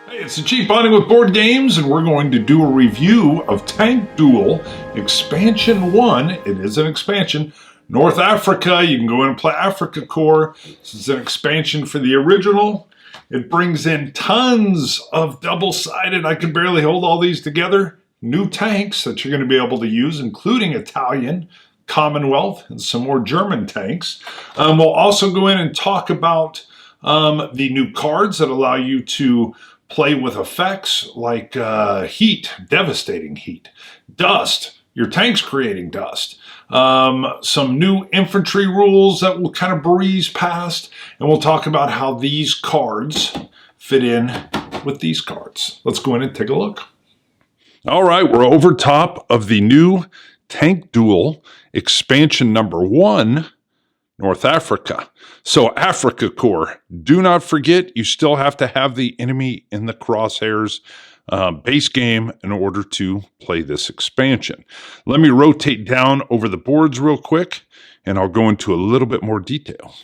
Hey, it's the Chief Bonding with Board Games, and we're going to do a review of Tank Duel Expansion 1. It is an expansion. North Africa, you can go in and play Africa Corps. This is an expansion for the original. It brings in tons of double-sided, I can barely hold all these together, new tanks that you're going to be able to use, including Italian, Commonwealth, and some more German tanks. We'll also go in and talk about the new cards that allow you to play with effects like heat, devastating heat, dust, your tank's creating dust, some new infantry rules that we'll kind of breeze past, and we'll talk about how these cards fit in with these cards. Let's go in and take a look. All right, we're over top of the new Tank Duel Expansion number 1, North Africa. So Africa Corps, do not forget, you still have to have the enemy in the Crosshairs base game in order to play this expansion. Let me rotate down over the boards real quick, and I'll go into a little bit more detail.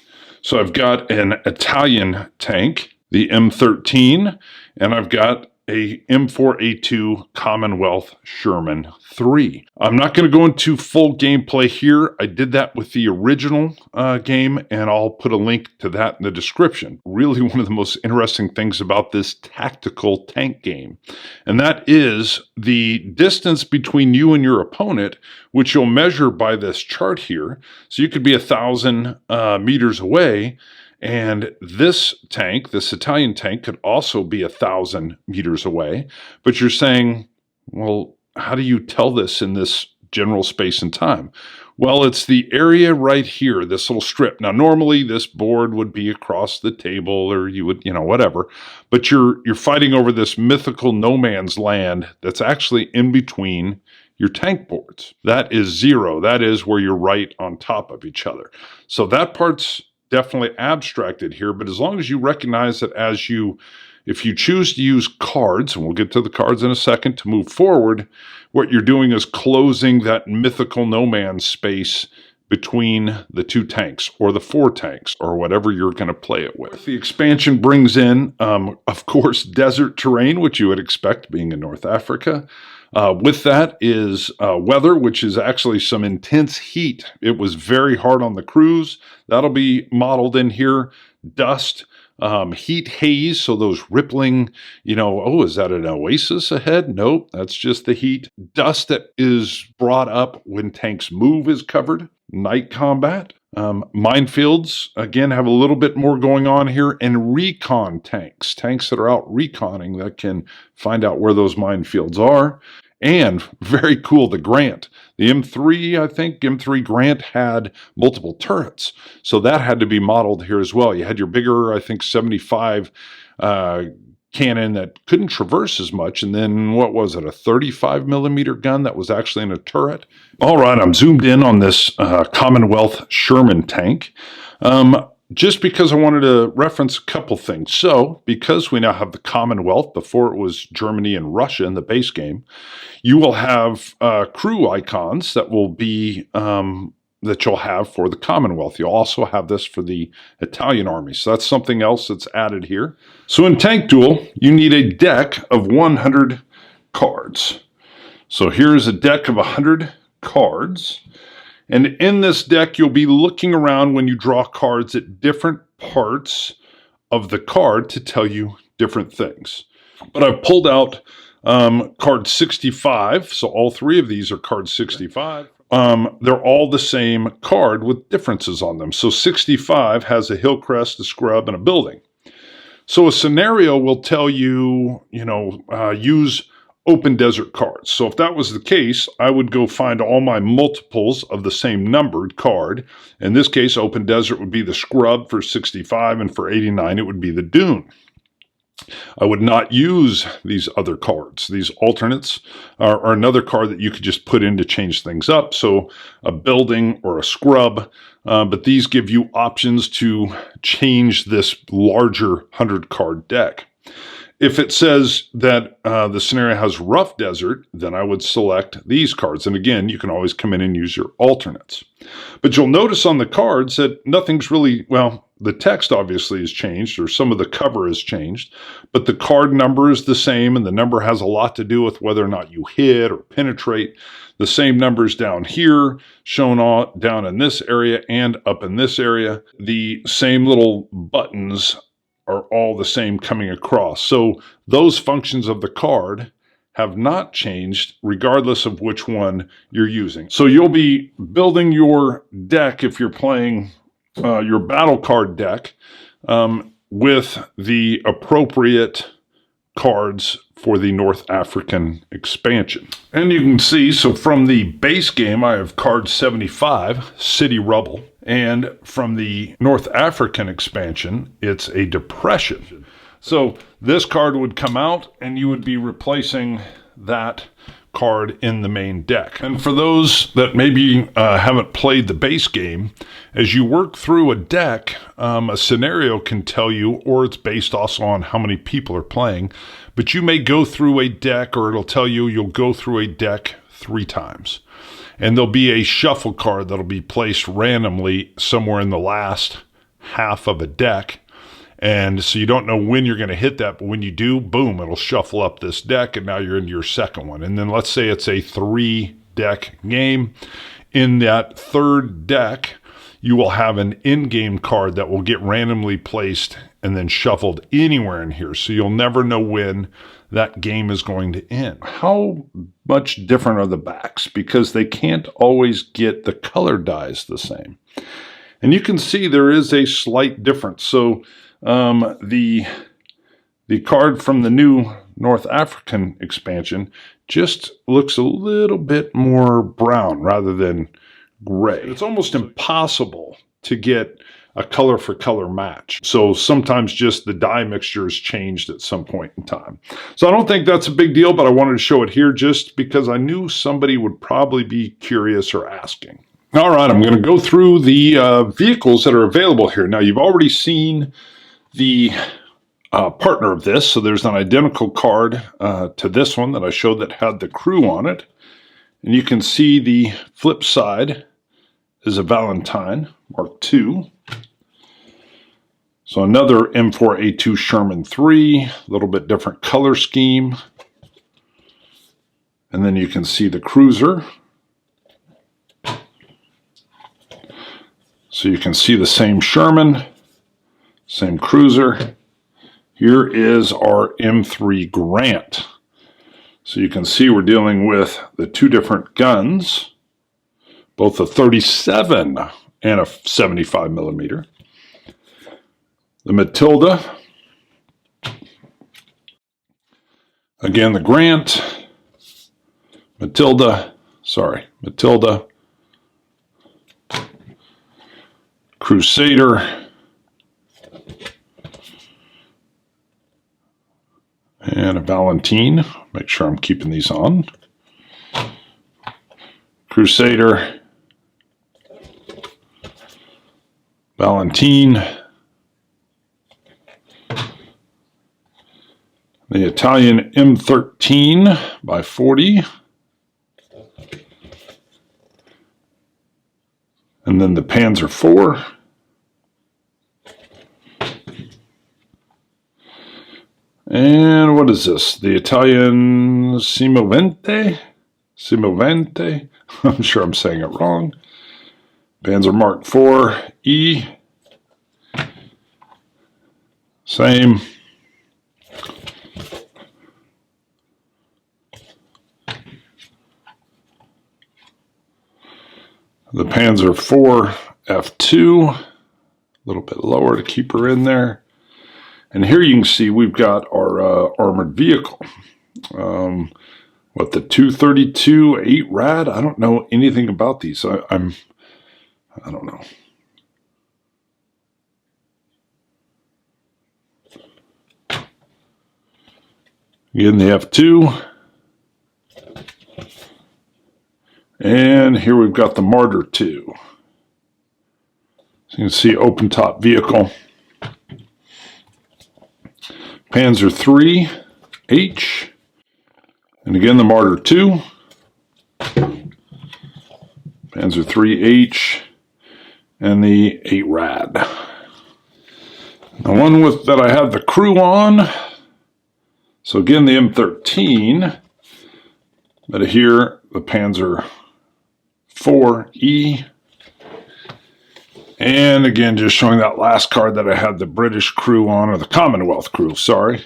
So I've got an Italian tank, the M13, and I've got a M4A2 Commonwealth Sherman III. I'm not going to go into full gameplay here. I did that with the original game, and I'll put a link to that in the description. Really one of the most interesting things about this tactical tank game, and that is the distance between you and your opponent, which you'll measure by this chart here. So you could be 1,000 meters away, and this tank, this Italian tank, could also be 1,000 meters away. But you're saying, well, how do you tell this in this general space and time? Well, it's the area right here, this little strip. Now, normally this board would be across the table, or you would, whatever. But you're fighting over this mythical no man's land that's actually in between your tank boards. That is 0. That is where you're right on top of each other. So that part's definitely abstracted here, but as long as you recognize that if you choose to use cards, and we'll get to the cards in a second to move forward, what you're doing is closing that mythical no man's space between the 2 tanks or the 4 tanks or whatever you're going to play it with. The expansion brings in, of course, desert terrain, which you would expect being in North Africa. With that is weather, which is actually some intense heat. It was very hard on the crews. That'll be modeled in here. Dust, heat haze, so those rippling, oh, is that an oasis ahead? Nope, that's just the heat. Dust that is brought up when tanks move is covered. Night combat. Minefields, again, have a little bit more going on here. And recon tanks that are out reconning that can find out where those minefields are. And very cool, the Grant. The M3, I think, M3 Grant had multiple turrets. So that had to be modeled here as well. You had your bigger, I think, 75 cannon that couldn't traverse as much. And then, what was it, a 35 millimeter gun that was actually in a turret? All right, I'm zoomed in on this Commonwealth Sherman tank. Just because I wanted to reference a couple things. So, because we now have the Commonwealth, before it was Germany and Russia in the base game, you will have crew icons that will be that you'll have for the Commonwealth. You'll also have this for the Italian army. So that's something else that's added here. So in Tank Duel, you need a deck of 100 cards. So here's a deck of 100 cards. And in this deck, you'll be looking around when you draw cards at different parts of the card to tell you different things. But I've pulled out card 65. So all 3 of these are card 65. They're all the same card with differences on them. So 65 has a hill crest, a scrub, and a building. So a scenario will tell you, use open desert cards. So if that was the case, I would go find all my multiples of the same numbered card. In this case, open desert would be the scrub for 65, and for 89, it would be the dune. I would not use these other cards. These alternates are another card that you could just put in to change things up. So a building or a scrub, but these give you options to change this larger 100 card deck. If it says that the scenario has rough desert, then I would select these cards. And again, you can always come in and use your alternates. But you'll notice on the cards that nothing's really, well, the text obviously has changed, or some of the cover has changed, but the card number is the same, and the number has a lot to do with whether or not you hit or penetrate. The same numbers down here, shown all down in this area and up in this area. The same little buttons are all the same coming across. So those functions of the card have not changed regardless of which one you're using. So you'll be building your deck if you're playing your battle card deck with the appropriate cards for the North African expansion. And you can see, so from the base game, I have card 75, City Rubble. And from the North African expansion, it's a Depression. So this card would come out and you would be replacing that card in the main deck. And for those that maybe haven't played the base game, as you work through a deck, a scenario can tell you, or it's based also on how many people are playing, but you may go through a deck, or it'll tell you you'll go through a deck 3 times. And there'll be a shuffle card that'll be placed randomly somewhere in the last half of a deck. And so you don't know when you're going to hit that, but when you do, boom, it'll shuffle up this deck, and now you're into your second one. And then let's say it's a 3-deck game. In that 3rd deck, you will have an in-game card that will get randomly placed and then shuffled anywhere in here. So you'll never know when that game is going to end. How much different are the backs? Because they can't always get the color dyes the same. And you can see there is a slight difference. So the card from the new North African expansion just looks a little bit more brown rather than gray. It's almost impossible to get a color for color match. So sometimes just the dye mixture is changed at some point in time. So I don't think that's a big deal, but I wanted to show it here just because I knew somebody would probably be curious or asking. All right, I'm going to go through the vehicles that are available here. Now, you've already seen the partner of this, so there's an identical card to this one that I showed that had the crew on it. And you can see the flip side is a Valentine Mk II. So another M4A2 Sherman III, a little bit different color scheme. And then you can see the cruiser. So you can see the same Sherman, same cruiser. Here is our M3 Grant. So you can see we're dealing with the 2 different guns, both a 37 and a 75 millimeter. The Matilda. Again, the Grant. Matilda. Crusader. And a Valentine. Make sure I'm keeping these on. Crusader. Valentine. The Italian M13 by 40. And then the Panzer IV. And what is this? The Italian Semovente? I'm sure I'm saying it wrong. Panzer Mark IV E. Same. The Panzer IV F2, a little bit lower to keep her in there. And here you can see we've got our armored vehicle. What, the 232 8 rad? I don't know anything about these. I don't know. Again, the F2. And here we've got the Marder II. So you can see open top vehicle. Panzer III H, and again the Marder II, Panzer III H, and the 8 Rad. The one that I have the crew on, so again the M13, but here the Panzer IV E, and again just showing that last card that I had the British crew on, or the Commonwealth crew, sorry.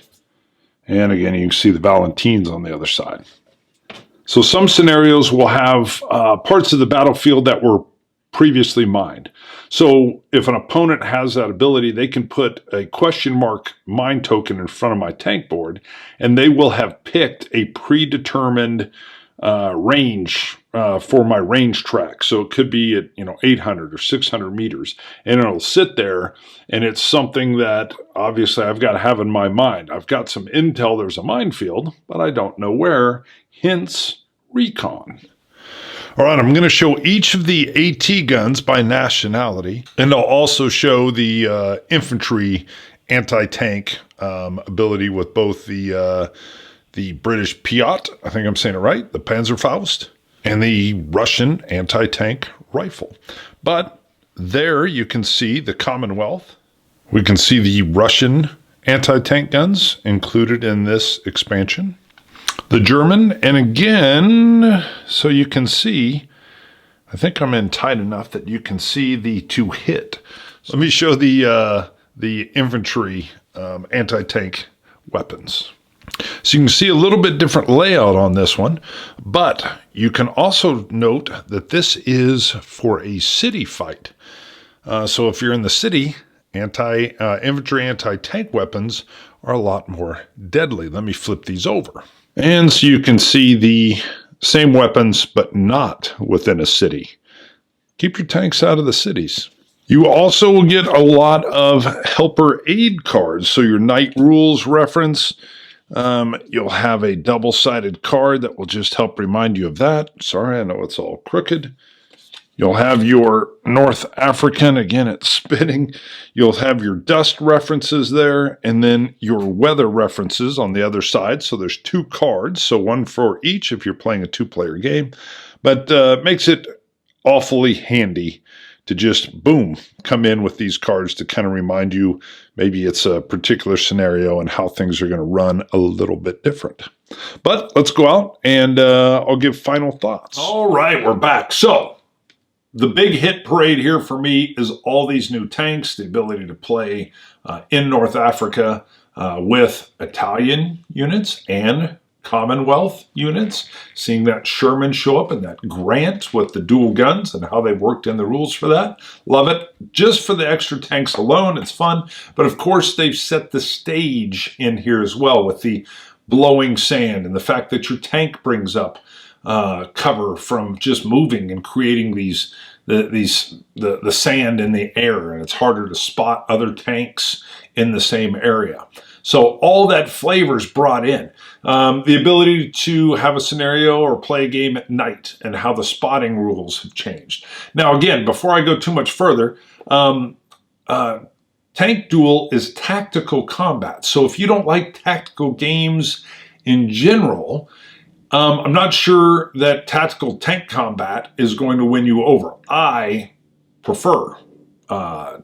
And again you can see the Valentines on the other side. So some scenarios will have parts of the battlefield that were previously mined. So if an opponent has that ability, they can put a question mark mine token in front of my tank board, and they will have picked a predetermined range for my range track. So it could be at 800 or 600 meters, and it'll sit there, and it's something that obviously I've got to have in my mind. I've got some intel there's a minefield, but I don't know where, hence recon. All right, I'm going to show each of the AT guns by nationality, and I'll also show the infantry anti-tank ability with both the British Piat, I think I'm saying it right, the Panzerfaust, and the Russian anti-tank rifle. But there you can see the Commonwealth. We can see the Russian anti-tank guns included in this expansion. The German, and again, so you can see, I think I'm in tight enough that you can see the to hit. Let me show the infantry anti-tank weapons. So you can see a little bit different layout on this one, but you can also note that this is for a city fight. So if you're in the city, infantry anti-tank weapons are a lot more deadly. Let me flip these over. And so you can see the same weapons, but not within a city. Keep your tanks out of the cities. You also will get a lot of helper aid cards. So your Knight Rules reference, you'll have a double-sided card that will just help remind you of that. Sorry, I know it's all crooked. You'll have your North African, again it's spinning. You'll have your dust references there, and then your weather references on the other side. So there's 2 cards, so one for each if you're playing a 2-player game. But makes it awfully handy to just, boom, come in with these cards to kind of remind you maybe it's a particular scenario and how things are going to run a little bit different. But let's go out and I'll give final thoughts. All right, we're back. So the big hit parade here for me is all these new tanks, the ability to play in North Africa with Italian units and Commonwealth units, seeing that Sherman show up and that Grant with the dual guns and how they worked in the rules for that. Love it. Just for the extra tanks alone, it's fun. But of course, they've set the stage in here as well with the blowing sand and the fact that your tank brings up cover from just moving and creating the sand in the air, and it's harder to spot other tanks in the same area. So all that flavor's brought in. The ability to have a scenario or play a game at night and how the spotting rules have changed. Now again, before I go too much further, Tank Duel is tactical combat. So if you don't like tactical games in general, I'm not sure that tactical tank combat is going to win you over. I prefer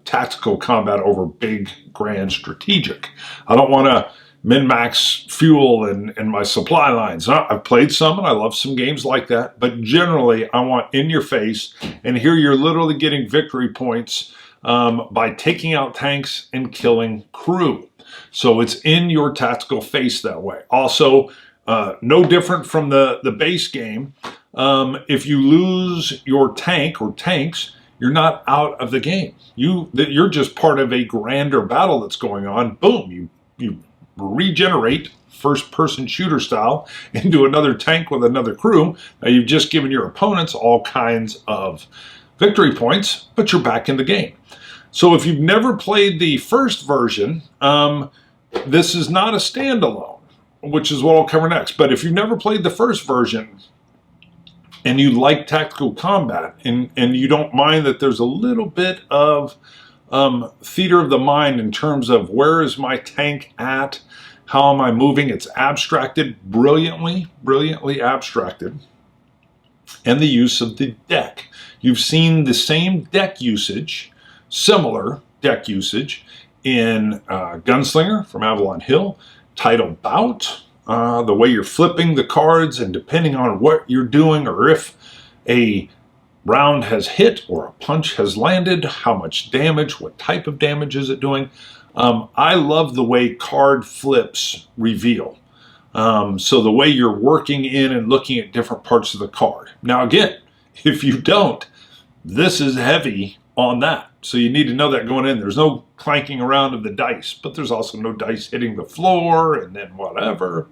tactical combat over big, grand strategic. I don't want to min-max fuel in my supply lines. I've played some and I love some games like that, but generally I want in your face, and here you're literally getting victory points by taking out tanks and killing crew. So it's in your tactical face that way. Also, no different from the base game. If you lose your tank or tanks, you're not out of the game. You're just part of a grander battle that's going on. Boom, you regenerate first-person shooter style into another tank with another crew. Now you've just given your opponents all kinds of victory points, but you're back in the game. So if you've never played the first version, this is not a standalone, which is what I'll cover next. But if you've never played the first version and you like tactical combat and you don't mind that there's a little bit of theater of the mind in terms of where is my tank at, how am I moving. It's abstracted brilliantly, brilliantly abstracted. And the use of the deck. You've seen the same deck usage, similar deck usage, in Gunslinger from Avalon Hill, Title Bout, the way you're flipping the cards, and depending on what you're doing, or if a round has hit or a punch has landed, how much damage, what type of damage is it doing. I love the way card flips reveal. So the way you're working in and looking at different parts of the card. Now again, if you don't, this is heavy on that. So you need to know that going in. There's no clanking around of the dice, but there's also no dice hitting the floor and then whatever.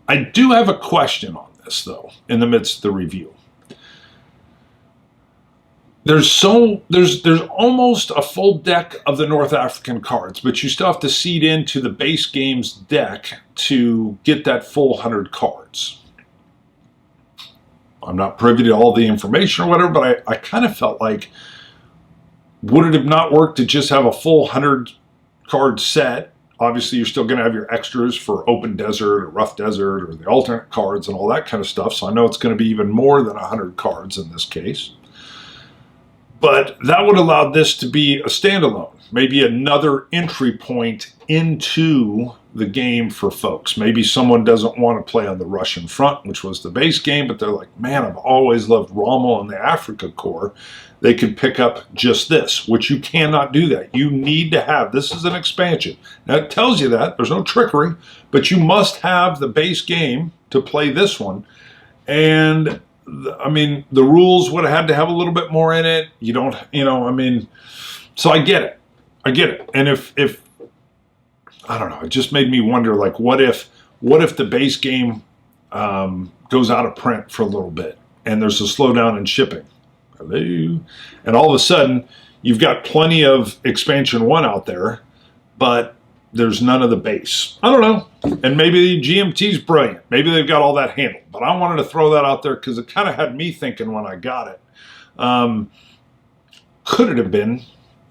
I do have a question on this though, in the midst of the review. There's almost a full deck of the North African cards, but you still have to seed into the base game's deck to get that full 100 cards. I'm not privy to all the information or whatever, but I kind of felt like, would it have not worked to just have a full 100 card set? Obviously, you're still going to have your extras for open desert or rough desert or the alternate cards and all that kind of stuff. So I know it's going to be even more than 100 cards in this case. But that would allow this to be a standalone, maybe another entry point into the game for folks. Maybe someone doesn't want to play on the Russian front, which was the base game, but they're like, man, I've always loved Rommel and the Africa Corps. They could pick up just this, which you cannot do that. You need to have, this is an expansion. Now it tells you that, there's no trickery, but you must have the base game to play this one. And I mean, the rules would have had to have a little bit more in it. You don't, I mean, so I get it. I get it. And if I don't know, it just made me wonder, like, what if the base game goes out of print for a little bit and there's a slowdown in shipping? Hello. And all of a sudden, you've got plenty of Expansion 1 out there, but there's none of the base. I don't know. And maybe the GMT's brilliant. Maybe they've got all that handled. But I wanted to throw that out there because it kind of had me thinking when I got it. Could it have been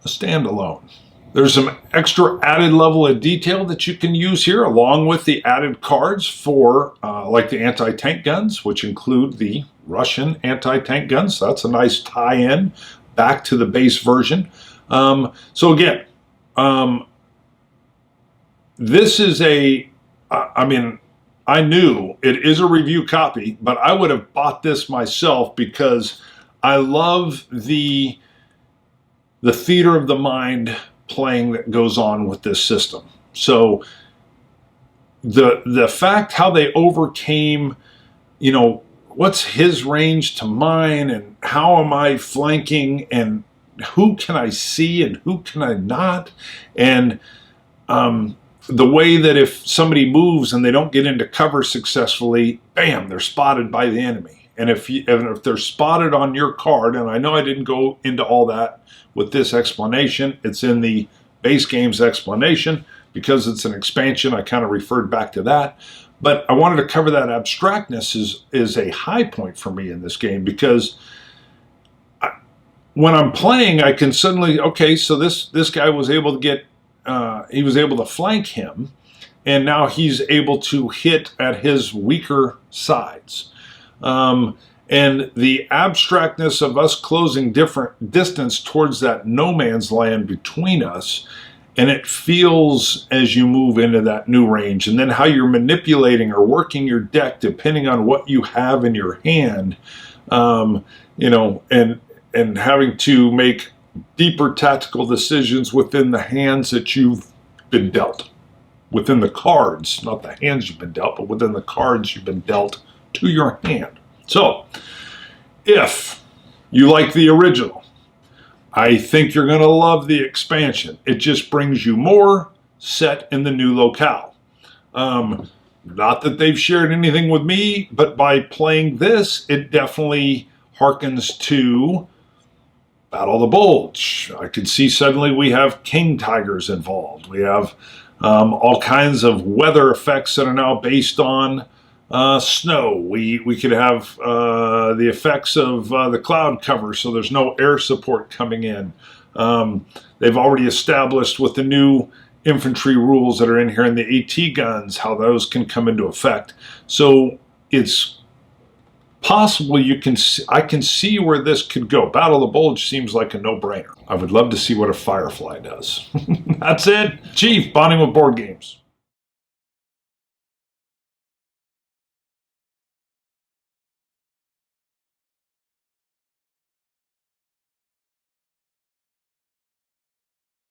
a standalone? There's some extra added level of detail that you can use here, along with the added cards for like the anti-tank guns, which include the Russian anti-tank guns. So that's a nice tie-in back to the base version. So again, this is I mean, I knew it is a review copy, but I would have bought this myself because I love the theater of the mind playing that goes on with this system. So the fact how they overcame, what's his range to mine and how am I flanking and who can I see and who can I not? And the way that if somebody moves and they don't get into cover successfully, bam, they're spotted by the enemy. And if they're spotted on your card, and I know I didn't go into all that with this explanation, it's in the base game's explanation, because it's an expansion, I kind of referred back to that. But I wanted to cover that abstractness is a high point for me in this game, because when I'm playing, I can suddenly, okay, so this guy was able to get, he was able to flank him, and now he's able to hit at his weaker sides. And the abstractness of us closing different distance towards that no man's land between us, and it feels as you move into that new range, and then how you're manipulating or working your deck depending on what you have in your hand, and having to make deeper tactical decisions within the hands that you've been dealt, within the cards, not the hands you've been dealt, but within the cards you've been dealt to your hand. So, if you like the original, I think you're going to love the expansion. It just brings you more set in the new locale. Not that they've shared anything with me, but by playing this, it definitely harkens to Battle of the Bulge. I could see suddenly we have king tigers involved. We have all kinds of weather effects that are now based on snow. We could have the effects of the cloud cover, so there's no air support coming in. They've already established with the new infantry rules that are in here and the AT guns, how those can come into effect. So it's possible I can see where this could go. Battle of the Bulge seems like a no-brainer. I would love to see what a Firefly does. That's it. Chief, bonding with board games.